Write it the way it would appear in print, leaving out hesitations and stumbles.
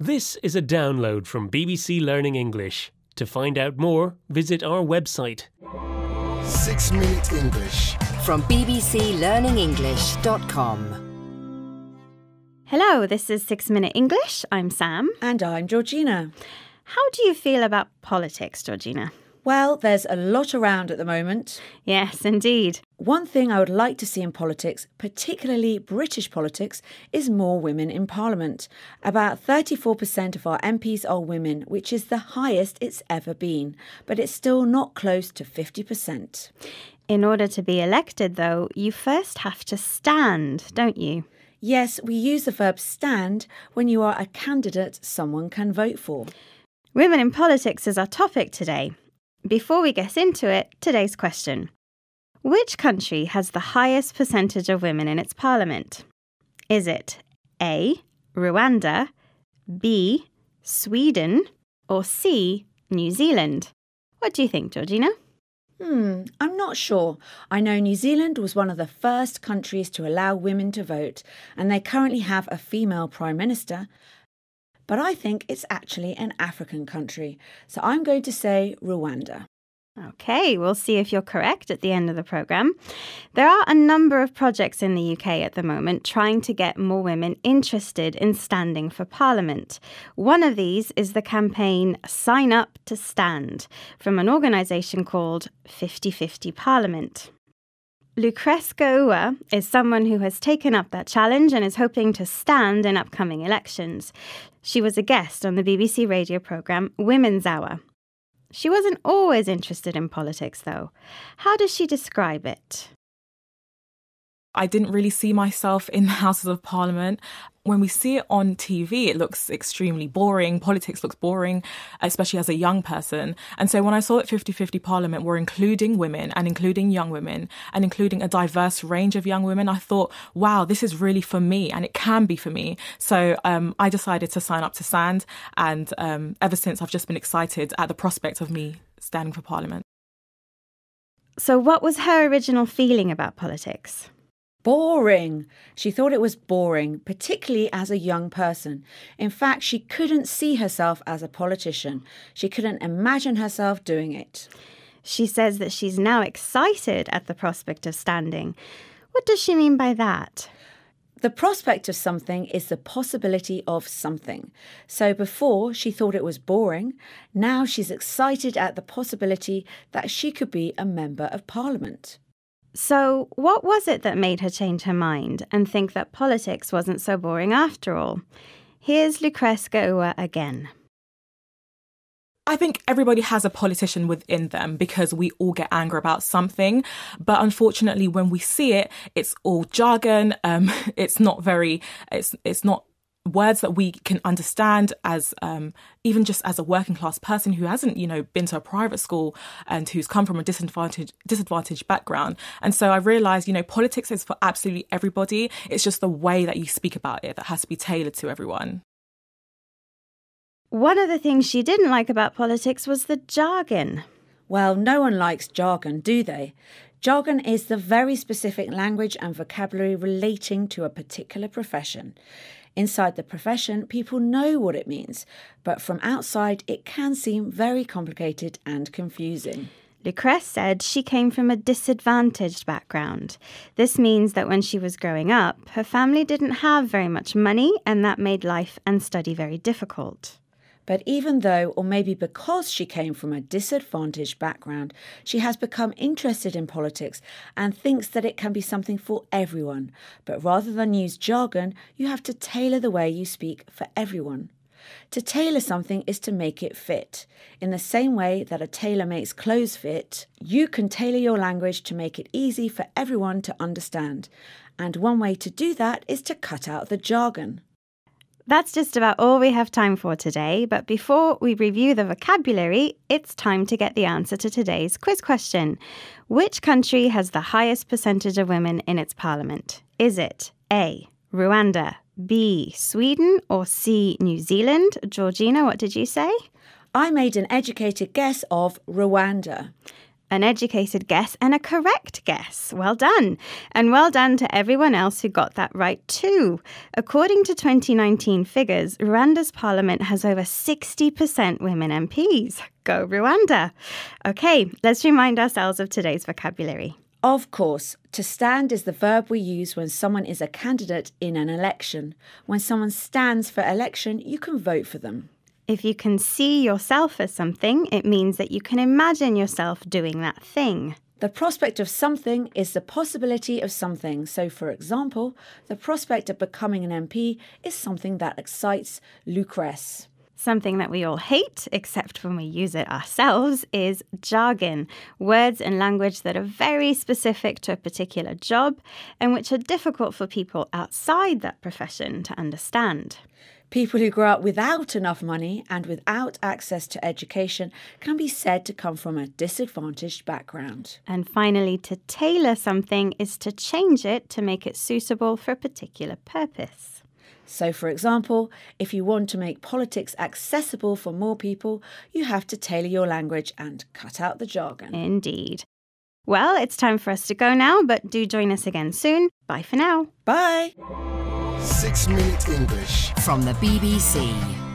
This is a download from BBC Learning English. To find out more, visit our website. 6 Minute English from bbclearningenglish.com. Hello, this is 6 Minute English. I'm Sam. And I'm Georgina. How do you feel about politics, Georgina? Well, there's a lot around at the moment. Yes, indeed. One thing I would like to see in politics, particularly British politics, is more women in Parliament. About 34% of our MPs are women, which is the highest it's ever been, but it's still not close to 50%. In order to be elected, though, you first have to stand, don't you? Yes, we use the verb stand when you are a candidate someone can vote for. Women in politics is our topic today. Before we get into it, today's question. Which country has the highest percentage of women in its parliament? Is it A, Rwanda, B, Sweden, or C, New Zealand? What do you think, Georgina? I'm not sure. I know New Zealand was one of the first countries to allow women to vote, and they currently have a female Prime Minister. But I think it's actually an African country, so I'm going to say Rwanda. OK, we'll see if you're correct at the end of the programme. There are a number of projects in the UK at the moment trying to get more women interested in standing for Parliament. One of these is the campaign Sign Up to Stand from an organisation called 50/50 Parliament. Lucreska Ua is someone who has taken up that challenge and is hoping to stand in upcoming elections. She was a guest on the BBC radio programme Women's Hour. She wasn't always interested in politics, though. How does she describe it? I didn't really see myself in the Houses of Parliament. When we see it on TV, it looks extremely boring. Politics looks boring, especially as a young person. And so when I saw that 50/50 Parliament were including women and including young women and including a diverse range of young women, I thought, wow, this is really for me and it can be for me. So I decided to sign up to stand. And ever since, I've just been excited at the prospect of me standing for Parliament. So what was her original feeling about politics? Boring. She thought it was boring, particularly as a young person. In fact, she couldn't see herself as a politician. She couldn't imagine herself doing it. She says that she's now excited at the prospect of standing. What does she mean by that? The prospect of something is the possibility of something. So before she thought it was boring, now she's excited at the possibility that she could be a member of Parliament. So what was it that made her change her mind and think that politics wasn't so boring after all? Here's Lucreska Ua again. I think everybody has a politician within them because we all get angry about something. But unfortunately, when we see it, it's all jargon. It's not words that we can understand as even just as a working class person who hasn't, been to a private school and who's come from a disadvantaged background. And so I realised, politics is for absolutely everybody. It's just the way that you speak about it that has to be tailored to everyone. One of the things she didn't like about politics was the jargon. Well, no one likes jargon, do they? Jargon is the very specific language and vocabulary relating to a particular profession. Inside the profession, people know what it means, but from outside, it can seem very complicated and confusing. Lucrece said she came from a disadvantaged background. This means that when she was growing up, her family didn't have very much money, and that made life and study very difficult. But even though, or maybe because she came from a disadvantaged background, she has become interested in politics and thinks that it can be something for everyone. But rather than use jargon, you have to tailor the way you speak for everyone. To tailor something is to make it fit. In the same way that a tailor makes clothes fit, you can tailor your language to make it easy for everyone to understand. And one way to do that is to cut out the jargon. That's just about all we have time for today, but before we review the vocabulary, it's time to get the answer to today's quiz question. Which country has the highest percentage of women in its parliament? Is it A, Rwanda, B, Sweden, or C, New Zealand? Georgina, what did you say? I made an educated guess of Rwanda. An educated guess and a correct guess. Well done. And well done to everyone else who got that right too. According to 2019 figures, Rwanda's parliament has over 60% women MPs. Go Rwanda. Okay, let's remind ourselves of today's vocabulary. Of course, to stand is the verb we use when someone is a candidate in an election. When someone stands for election, you can vote for them. If you can see yourself as something, it means that you can imagine yourself doing that thing. The prospect of something is the possibility of something. So, for example, the prospect of becoming an MP is something that excites Lucrece. Something that we all hate, except when we use it ourselves, is jargon. Words and language that are very specific to a particular job and which are difficult for people outside that profession to understand. People who grow up without enough money and without access to education can be said to come from a disadvantaged background. And finally, to tailor something is to change it to make it suitable for a particular purpose. So, for example, if you want to make politics accessible for more people, you have to tailor your language and cut out the jargon. Indeed. Well, it's time for us to go now, but do join us again soon. Bye for now. Bye! 6 Minute English From the BBC.